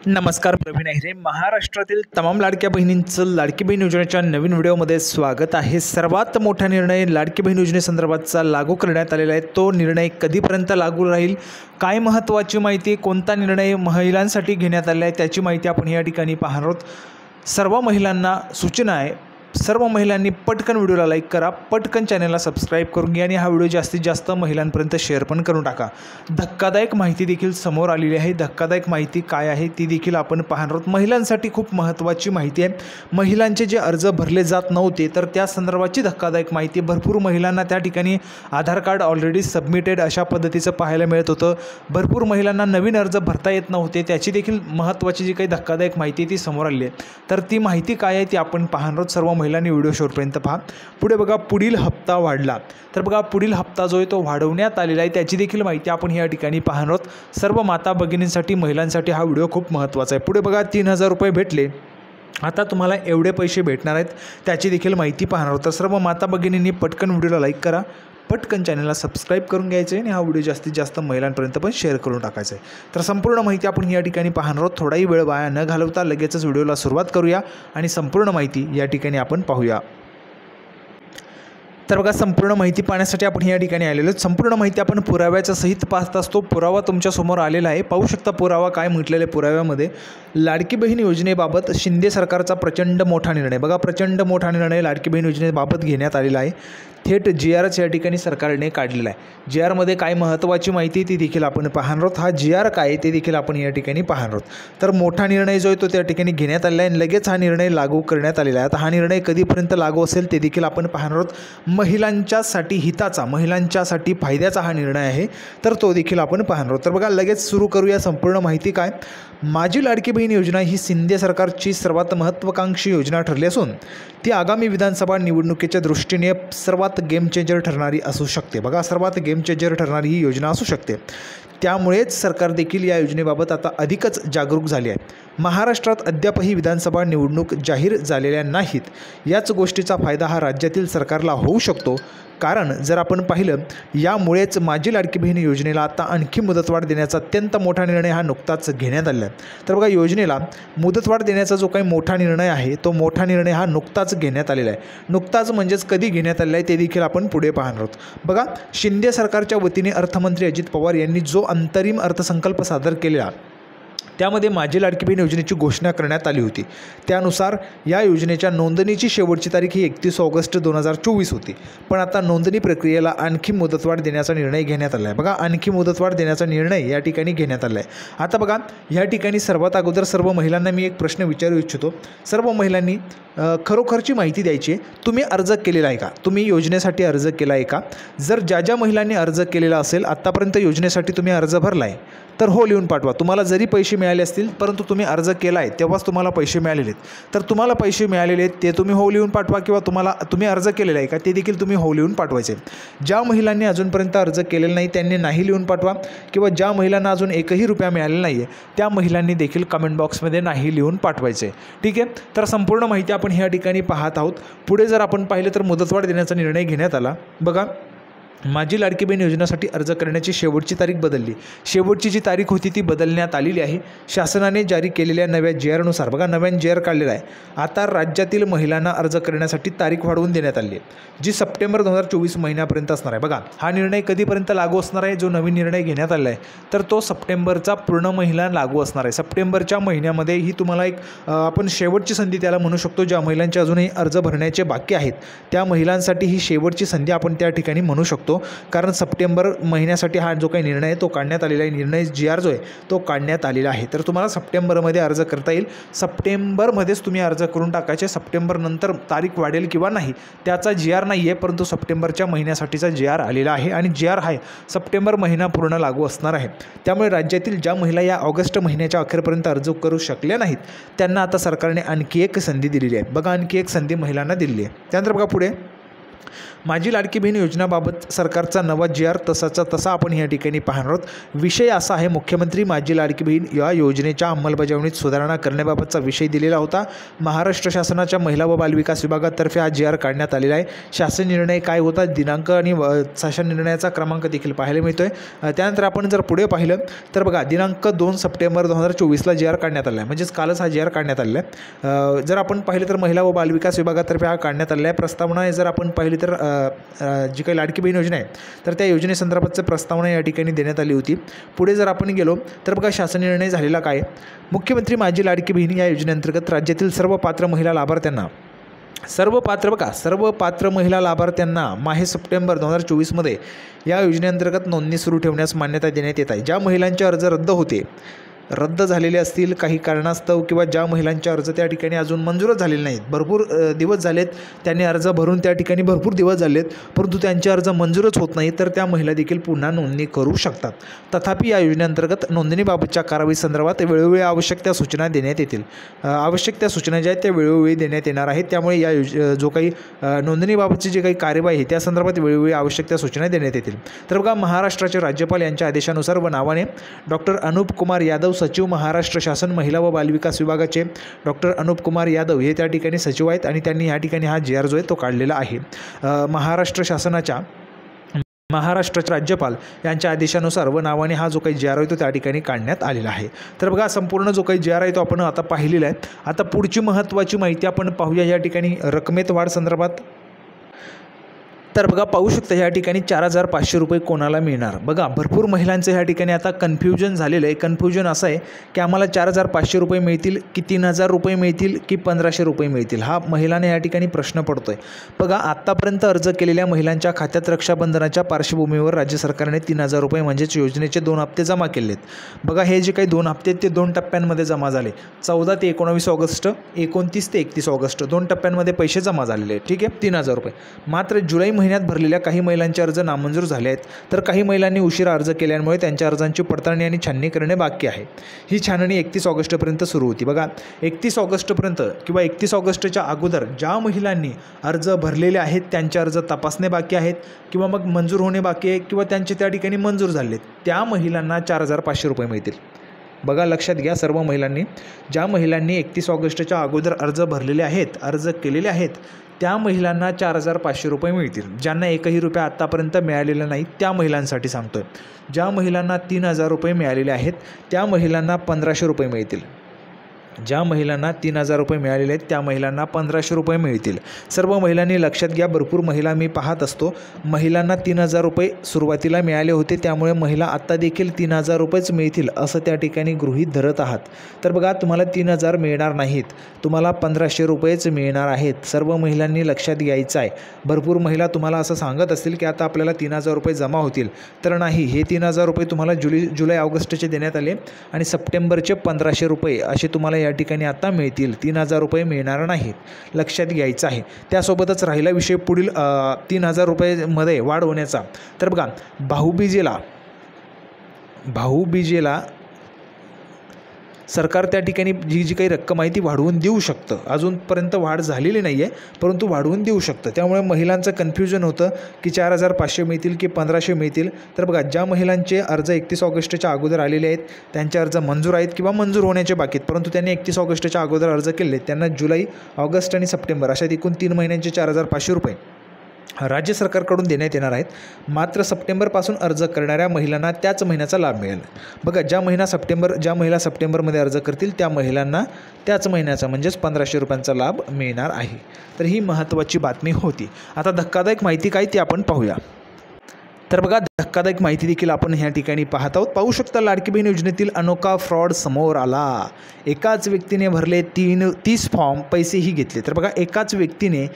नमस्कार, प्रवीण आहे. महाराष्ट्रातील तमाम लाडक्या बहिणींचं लाडकी बहीण योजनेच्या नवीन व्हिडिओमध्ये स्वागत आहे. सर्वात मोठा निर्णय लाडकी बहीण योजनेसंदर्भातचा लागू करण्यात आलेला आहे. तो निर्णय कधीपर्यंत लागू राहील, काय महत्त्वाची माहिती, कोणता निर्णय महिलांसाठी घेण्यात आला आहे त्याची माहिती आपण या ठिकाणी पाहणार आहोत. सर्व महिलांना सूचना आहे, सर्व महिलांनी पटकन व्हिडिओला लाईक करा, पटकन चॅनलला सबस्क्राईब करून घ्या आणि हा व्हिडिओ जास्तीत जास्त महिलांपर्यंत शेअर पण करून टाका. धक्कादायक माहिती देखील समोर आलेली आहे. धक्कादायक माहिती काय आहे ती देखील आपण पाहणार आहोत. महिलांसाठी खूप महत्त्वाची माहिती आहे. महिलांचे जे अर्ज भरले जात नव्हते तर त्या संदर्भाची धक्कादायक माहिती. भरपूर महिलांना त्या ठिकाणी आधार कार्ड ऑलरेडी सबमिटेड अशा पद्धतीचं पाहायला मिळत होतं. भरपूर महिलांना नवीन अर्ज भरता येत नव्हते, त्याची देखील महत्त्वाची जी काही धक्कादायक माहिती ती समोर आली आहे. तर ती माहिती काय आहे ती आपण पाहणार आहोत. सर्व महिलांनी व्हिडिओ शेवटपर्यंत पहा. पुढे बघा, पुढील हप्ता वाढला. तर बघा, पुढील हप्ता जो आहे तो वाढवण्यात आलेला आहे, त्याची देखील माहिती आपण या ठिकाणी पाहणार आहोत. सर्व माता भगिनींसाठी, महिलांसाठी हा व्हिडिओ खूप महत्त्वाचा आहे. पुढे बघा, 3000 रुपये भेटले, आता तुम्हाला एवढे पैसे भेटणार आहेत त्याची देखील माहिती पाहणार आहोत. तर सर्व माता भगिनींनी पटकन व्हिडिओला लाईक करा, पटकन चॅनलला सबस्क्राईब करून घ्यायचं आहे आणि हा व्हिडिओ जास्तीत जास्त महिलांपर्यंत पण शेअर करून टाकायचा आहे. तर संपूर्ण माहिती आपण या ठिकाणी पाहणार आहोत. थोडाही वेळ वाया न घालवता लगेचच व्हिडिओला सुरुवात करूया आणि संपूर्ण माहिती या ठिकाणी आपण पाहूया. तर बघा, संपूर्ण माहिती पाहण्यासाठी आपण या ठिकाणी आलेलो आहोत. संपूर्ण माहिती आपण पुराव्याच्या सहित पाहत असतो. पुरावा तुमच्यासमोर आलेला आहे, पाहू शकता पुरावा काय म्हटलेलं आहे. पुराव्यामध्ये लाडकी बहीण योजनेबाबत शिंदे सरकारचा प्रचंड मोठा निर्णय. बघा, प्रचंड मोठा निर्णय लाडकी बहीण योजनेबाबत घेण्यात आलेला आहे. थेट GRच या ठिकाणी सरकारने काढलेला आहे. GRमध्ये काय महत्त्वाची माहिती ती देखील आपण पाहणार आहोत. हा GR काय आहे ते देखील आपण या ठिकाणी पाहणार आहोत. तर मोठा निर्णय जो आहे तो त्या ठिकाणी घेण्यात आलेला आहे आणि लगेच हा निर्णय लागू करण्यात आलेला आहे. आता हा निर्णय कधीपर्यंत लागू असेल ते देखील आपण पाहणार आहोत. महिलांच्यासाठी हिताचा, महिलांच्यासाठी फायद्याचा हा निर्णय आहे, तर तो देखील आपण पाहणार आहोत. तर बघा, लगेच सुरू करूया. संपूर्ण माहिती काय. माझी लाडकी बहीण योजना ही शिंदे सरकारची सर्वात महत्त्वाकांक्षी योजना ठरली असून ती आगामी विधानसभा निवडणुकीच्या दृष्टीने सर्वात गेम चेंजर ठरणारी असू शकते. बघा, सर्वात गेम चेंजर ठरणारी ही योजना असू शकते. त्यामुळेच सरकार देखील या योजनेबाबत आता अधिकच जागरूक झाले आहे. महाराष्ट्रात अद्यापही विधानसभा निवडणूक जाहीर झालेल्या नाहीत. याच गोष्टीचा फायदा हा राज्यातील सरकारला होऊ शकतो, कारण जर आपण पाहिलं यामुळेच माझी लाडकी बहीण योजनेला आता आणखी मुदतवाढ देण्याचा अत्यंत मोठा निर्णय हा नुकताच घेण्यात आला आहे. तर बघा, योजनेला मुदतवाढ देण्याचा जो काही मोठा निर्णय आहे तो मोठा निर्णय हा नुकताच घेण्यात आलेला आहे. नुकताच म्हणजेच कधी घेण्यात आलेला आहे ते देखील आपण पुढे पाहणार आहोत. बघा, शिंदे सरकारच्या वतीने अर्थमंत्री अजित पवार यांनी जो अंतरिम अर्थसंकल्प सादर केलेला त्यामध्ये माझी लाडकी बहीण योजनेची घोषणा करण्यात आली होती. त्यानुसार या योजनेच्या नोंदणीची शेवटची तारीख ही 31 ऑगस्ट 2024 होती. पण आता नोंदणी प्रक्रियेला आणखी मुदतवाढ देण्याचा निर्णय घेण्यात आला आहे. बघा, आणखी मुदतवाढ देण्याचा निर्णय या ठिकाणी घेण्यात आला आहे. आता बघा, या ठिकाणी सर्वात अगोदर सर्व महिलांना मी एक प्रश्न विचारू इच्छितो. सर्व महिलांनी खरोखरची माहिती द्यायची आहे. तुम्ही अर्ज केलेला आहे का? तुम्ही योजनेसाठी अर्ज केला आहे का? जर ज्या महिलांनी अर्ज केलेला असेल, आत्तापर्यंत योजनेसाठी तुम्ही अर्ज भरला आहे, तर हो लिहून पाठवा. तुम्हाला जरी पैसे मिळाले असतील परंतु तुम्ही अर्ज केला आहे तेव्हाच तुम्हाला पैसे मिळालेले आहेत, तर तुम्हाला पैसे मिळालेले आहेत ते तुम्ही हो लिहून पाठवा, किंवा तुम्ही अर्ज केलेला आहे का ते देखील तुम्ही हो लिहून पाठवायचे. ज्या महिलांनी अजूनपर्यंत अर्ज केलेला नाही त्यांनी नाही लिहून पाठवा, किंवा ज्या महिलांना अजून एकही रुपया मिळालेला नाही आहे त्या महिलांनी देखील कमेंट बॉक्समध्ये नाही लिहून पाठवायचे. ठीक आहे. तर संपूर्ण माहिती आपण ह्या ठिकाणी पाहत आहोत. पुढे जर आपण पाहिलं तर मुदतवाढ देण्याचा निर्णय घेण्यात आला. बघा, माझी लाडकी बहीण योजनेसाठी अर्ज करण्याची शेवटची तारीख बदलली. शेवटची जी तारीख होती ती बदलण्यात आलेली आहे. शासनाने जारी केलेल्या नव्या GRनुसार, बघा, नव्यान GR काढलेला आहे. आता राज्यातील महिलांना अर्ज करण्यासाठी तारीख वाढवून देण्यात आली आहे, जी सप्टेंबर 2024 महिन्यापर्यंत असणार आहे. बघा, हा निर्णय कधीपर्यंत लागू असणार आहे? जो नवीन निर्णय घेण्यात आला आहे तर तो सप्टेंबरचा पूर्ण महिना लागू असणार आहे. सप्टेंबरच्या महिन्यामध्ये ही तुम्हाला एक आपण शेवटची संधी त्याला म्हणू शकतो. ज्या महिलांचे अजूनही अर्ज भरण्याचे बाकी आहेत त्या महिलांसाठी ही शेवटची संधी आपण त्या ठिकाणी म्हणू शकतो, कारण सप्टेंबर महिन्यासाठी हा जो काही निर्णय आहे तो काढण्यात आलेला आहे. निर्णय GR जो आहे तो काढण्यात आलेला आहे. तर तुम्हाला सप्टेंबरमध्ये अर्ज करता येईल. सप्टेंबरमध्येच तुम्ही अर्ज करून टाकायचे. सप्टेंबरनंतर तारीख वाढेल किंवा नाही त्याचा GR नाही आहे, परंतु सप्टेंबरच्या महिन्यासाठीचा GR आलेला आहे आणि GR आहे सप्टेंबर महिना पूर्ण लागू असणार आहे. त्यामुळे राज्यातील ज्या महिला या ऑगस्ट महिन्याच्या अखेरपर्यंत अर्ज करू शकल्या नाहीत त्यांना आता सरकारने आणखी एक संधी दिलेली आहे. बघा, आणखी एक संधी महिलांना दिली आहे. त्यानंतर बघा पुढे, माझी लाडकी बहीण योजनेबाबत सरकारचा नवा जी.आर तसाचा तसा आपण या ठिकाणी पाहणार आहोत. विषय असा आहे, मुख्यमंत्री माझी लाडकी बहीण या योजनेच्या अंमलबजावणीत सुधारणा करण्याबाबतचा विषय दिलेला होता. महाराष्ट्र शासनाच्या महिला व बालविकास विभागातर्फे हा जी.आर काढण्यात आलेला आहे. शासन निर्णय काय होता, दिनांक आणि शासन निर्णयाचा क्रमांक देखील पाहायला मिळतोय. त्यानंतर आपण जर पुढे पाहिलं तर बघा, दिनांक 2 सप्टेंबर 2024ला जी.आर काढण्यात आला आहे, म्हणजेच कालच हा जी.आर काढण्यात आलेला आहे. जर आपण पाहिलं तर महिला व बालविकास विभागातर्फे हा काढण्यात आलेला आहे. प्रस्तावना जर आपण पाहिली तर जी काही लाडकी बहीण योजना आहे तर त्या योजनेसंदर्भातची प्रस्तावना या ठिकाणी देण्यात आली होती. पुढे जर आपण गेलो तर बघा, शासन निर्णय झालेला काय, मुख्यमंत्री माझी लाडकी बहीण या योजनेअंतर्गत राज्यातील सर्व पात्र महिला लाभार्थ्यांना सर्व पात्र महिला लाभार्थ्यांना माहे सप्टेंबर 2024मध्ये या योजनेअंतर्गत नोंदणी सुरू ठेवण्यास मान्यता देण्यात येत आहे. ज्या महिलांचे अर्ज रद्द झालेले असतील काही कारणास्तव, किंवा ज्या महिलांचे अर्ज त्या ठिकाणी अजून मंजूरच झालेले नाहीत, भरपूर दिवस झालेत, त्यांनी अर्ज भरून त्या ठिकाणी भरपूर दिवस झालेत, परंतु त्यांचे अर्ज मंजूरच होत नाही, तर त्या महिला देखील पुन्हा नोंदणी करू शकतात. तथापि या योजनेअंतर्गत नोंदणीबाबतच्या कारवाईसंदर्भात वेळोवेळी आवश्यक त्या सूचना देण्यात येतील. आवश्यक त्या सूचना ज्या आहेत त्या वेळोवेळी देण्यात येणार आहेत. त्यामुळे या जो काही नोंदणीबाबतची जी काही कार्यवाही आहे त्या संदर्भात वेळोवेळी आवश्यक त्या सूचना देण्यात येतील. तर बघा, महाराष्ट्राचे राज्यपाल यांच्या आदेशानुसार व नावाने डॉक्टर अनुप कुमार यादव सचिव महाराष्ट्र शासन महिला व बालविकास विभागाचे डॉक्टर अनुप कुमार यादव हे त्या ठिकाणी सचिव आहेत आणि त्यांनी या ठिकाणी हा जी.आर जो आहे तो काढलेला आहे. महाराष्ट्राचे राज्यपाल यांच्या आदेशानुसार व नावाने हा जो काही जी.आर आहे तो त्या ठिकाणी काढण्यात आलेला आहे. तर बघा, संपूर्ण जो काही जी.आर आहे तो आपण आता पाहिलेला आहे. आता पुढची महत्त्वाची माहिती आपण पाहूया या ठिकाणी रकमेत वाढ संदर्भात. तर बघा, पाहू शकता या ठिकाणी 4,500 रुपये कोणाला मिळणार. बघा, भरपूर महिलांचं ह्या ठिकाणी आता कन्फ्युजन झालेलं आहे. कन्फ्युजन असं आहे की आम्हाला 4,500 रुपये मिळतील की 3,000 रुपये मिळतील की 1,500 रुपये मिळतील, हा महिलांना या ठिकाणी प्रश्न पडतो आहे. बघा, आत्तापर्यंत अर्ज केलेल्या महिलांच्या खात्यात रक्षाबंधनाच्या पार्श्वभूमीवर राज्य सरकारने 3,000 रुपये म्हणजेच योजनेचे 2 हप्ते जमा केले आहेत. बघा, हे जे काही 2 हप्ते ते 2 टप्प्यांमध्ये जमा झाले. 14 ते 19 ऑगस्ट, 29 ते 31 ऑगस्ट 2 टप्प्यांमध्ये पैसे जमा झालेले आहेत. ठीक आहे, 3,000 रुपये. मात्र जुलै महिन्यात भरलेल्या काही महिलांचे अर्ज नामंजूर झाले आहेत, तर काही महिलांनी उशिरा अर्ज केल्यामुळे त्यांच्या अर्जांची पडताळणी आणि छाननी करणे बाकी आहे. ही छाननी 31 ऑगस्टपर्यंत सुरू होती. बघा, 31 ऑगस्टपर्यंत किंवा 31 ऑगस्टच्या अगोदर ज्या महिलांनी अर्ज भरलेले आहेत त्यांचे अर्ज तपासणे बाकी आहेत किंवा मग मंजूर होणे बाकी आहे किंवा त्यांचे त्या ठिकाणी मंजूर झाले, त्या महिलांना 4,500 रुपये मिळतील. बघा, लक्षात घ्या, सर्व महिलांनी, ज्या महिलांनी 31 ऑगस्टच्या अगोदर अर्ज भरलेले आहेत, अर्ज केलेले आहेत, त्या महिलांना 4,500 रुपये मिळतील. ज्यांना एकही रुपया आत्तापर्यंत मिळालेला नाही त्या महिलांसाठी सांगतो आहे. ज्या महिलांना 3,000 रुपये मिळालेले आहेत त्या महिलांना 1,500 रुपये मिळतील. ज्या महिलांना 3,000 रुपये मिळालेले आहेत त्या महिलांना 1,500 रुपये मिळतील. सर्व महिलांनी लक्षात घ्या, भरपूर महिला मी पाहत असतो, महिलांना 3,000 रुपये सुरुवातीला मिळाले होते, त्यामुळे महिला आत्ता देखील 3,000 रुपयेच मिळतील असं त्या ठिकाणी गृहीत धरत आहात. तर बघा, तुम्हाला 3,000 मिळणार नाहीत, तुम्हाला 1,500 रुपयेच मिळणार आहेत. सर्व महिलांनी लक्षात घ्यायचं आहे. भरपूर महिला तुम्हाला असं सांगत असतील की आता आपल्याला 3,000 रुपये जमा होतील, तर नाही, हे 3,000 रुपये तुम्हाला जुलै ऑगस्टचे देण्यात आले आणि सप्टेंबरचे 1,500 रुपये असे तुम्हाला या ठिकाणी आता मिळतील. 3,000 रुपये मिळणार नाहीत, लक्षात घ्यायचं आहे. त्यासोबतच राहिला विषय पुढील 3,000 रुपयेमध्ये वाढ होण्याचा. तर बघा, भाऊबीजेला सरकार त्या ठिकाणी जी काही रक्कम आहे ती वाढवून देऊ शकतं. अजूनपर्यंत वाढ झालेली नाही आहे, परंतु वाढवून देऊ शकतं. त्यामुळे महिलांचं कन्फ्युजन होतं की 4,500 मिळतील की 1,500 मिळतील. तर बघा, ज्या महिलांचे अर्ज 31 ऑगस्टच्या अगोदर आलेले आहेत त्यांचे अर्ज मंजूर आहेत किंवा मंजूर होण्याचे बाकी आहेत, परंतु त्यांनी 31 ऑगस्टच्या अगोदर अर्ज केले, त्यांना जुलै, ऑगस्ट आणि सप्टेंबर अशा एकूण 3 महिन्यांचे 4,500 रुपये राज्य सरकारकडून देण्यात येणार आहेत. मात्र सप्टेंबरपासून अर्ज करणाऱ्या महिलांना त्याच महिन्याचा लाभ मिळेल. बघा, ज्या महिला सप्टेंबरमध्ये अर्ज करतील त्या महिलांना त्याच महिन्याचा म्हणजेच 1,500 रुपयांचा लाभ मिळणार आहे. तर ही महत्त्वाची बातमी होती. आता धक्कादायक माहिती काय ती आपण पाहूया. तर बघा, धक्कादायक माहिती देखील आपण ह्या ठिकाणी पाहत आहोत. पाहू शकता, लाडकी बहीण योजनेतील अनोखा फ्रॉड समोर आला. एकाच व्यक्तीने भरले 30 फॉर्म, पैसेही घेतले. तर बघा, एकाच व्यक्तीने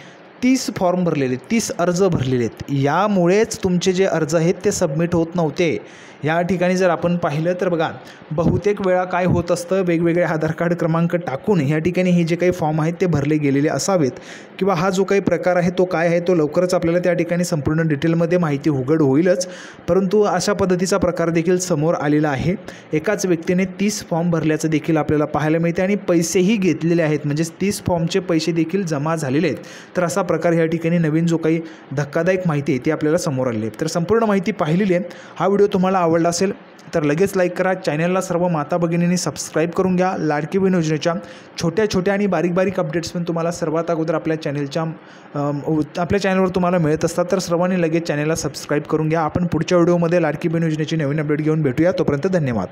30 फॉर्म भरलेले, 30 अर्ज भरलेले आहेत. यामुळेच तुमचे जे अर्ज आहेत ते सबमिट होत नव्हते. या ठिकाणी जर आपण पाहिलं तर बघा, बहुतेक वेळा काय होत असतं, वेगवेगळे आधार कार्ड क्रमांक टाकून या ठिकाणी हे जे काही फॉर्म आहेत ते भरले गेलेले असावेत किंवा हा जो काही प्रकार आहे तो काय आहे तो लवकरच आपल्याला त्या ठिकाणी संपूर्ण डिटेलमध्ये माहिती उघड होईलच. परंतु अशा पद्धतीचा प्रकार देखील समोर आलेला आहे. एकाच व्यक्तीने 30 फॉर्म भरल्याचं देखील आपल्याला पाहायला मिळते आणि पैसेही घेतलेले आहेत, म्हणजे 30 फॉर्मचे पैसे देखील जमा झालेले आहेत. तर असा प्रकार या ठिकाणी नवीन जो काही धक्कादायक माहिती आहे ती आपल्याला समोर आली आहे. तर संपूर्ण माहिती पाहिलेली आहे. हा व्हिडिओ तुम्हाला आवडला असेल तर लगेच लाईक करा. चॅनलला सर्व माता भगिनींनी सबस्क्राईब करून घ्या. लाडकी बहीण योजनेच्या छोट्या छोट्या आणि बारीक बारीक अपडेट्स पण तुम्हाला सर्वात अगोदर आपल्या चॅनलवर तुम्हाला मिळत असतात. तर सर्वांनी लगेच चॅनलला सबस्क्राईब करून घ्या. आपण पुढच्या व्हिडिओमध्ये लाडकी बहीण योजनेची नवीन अपडेट घेऊन भेटूया. तोपर्यंत धन्यवाद.